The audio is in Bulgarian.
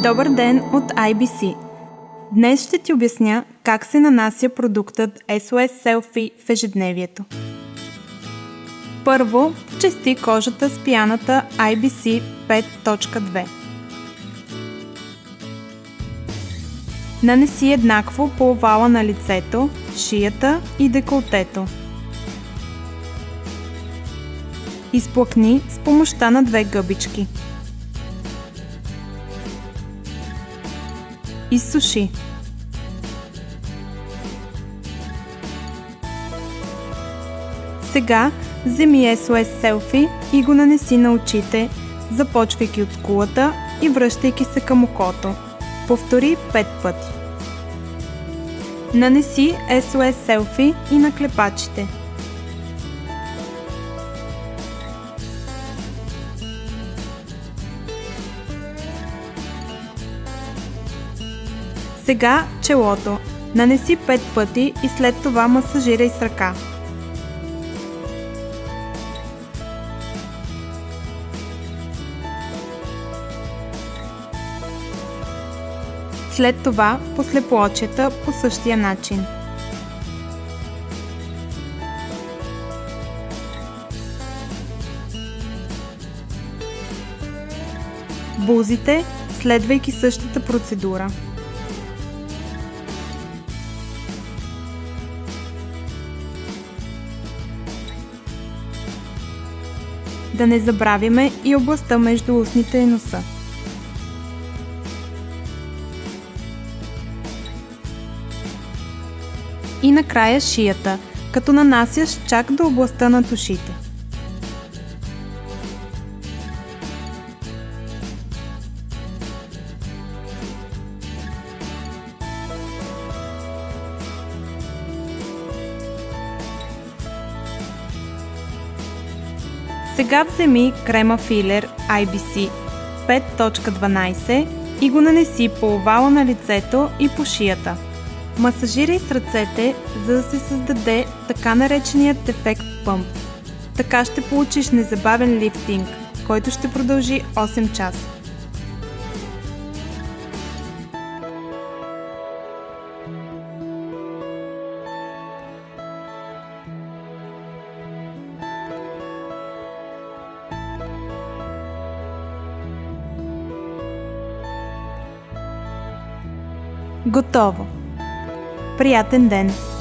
Добър ден от IBC! Днес ще ти обясня как се нанася продуктът SOS Selfie в ежедневието. Първо, чисти кожата с пяната IBC 5.2. Нанеси еднакво по овала на лицето, шията и деколтето. Изплакни с помощта на 2 гъбички. Изсуши. Сега вземи SOS Selfie и го нанеси на очите, започвайки от скулата и връщайки се към окото. Повтори 5 пъти. Нанеси SOS Selfie и на клепачите. Сега челото. Нанеси 5 пъти и след това масажирай с ръка. След това по слепоочията по същия начин. Бузите, следвайки същата процедура. Да не забравяме и областта между устните и носа. И накрая шията, като нанасяш чак до областта на ушите. Сега вземи крема филер IBC 5.12 и го нанеси по овала на лицето и по шията. Масажирай с ръцете, за да се създаде така нареченият ефект пъмп. Така ще получиш незабавен лифтинг, който ще продължи 8 часа. Готово! Приятен ден!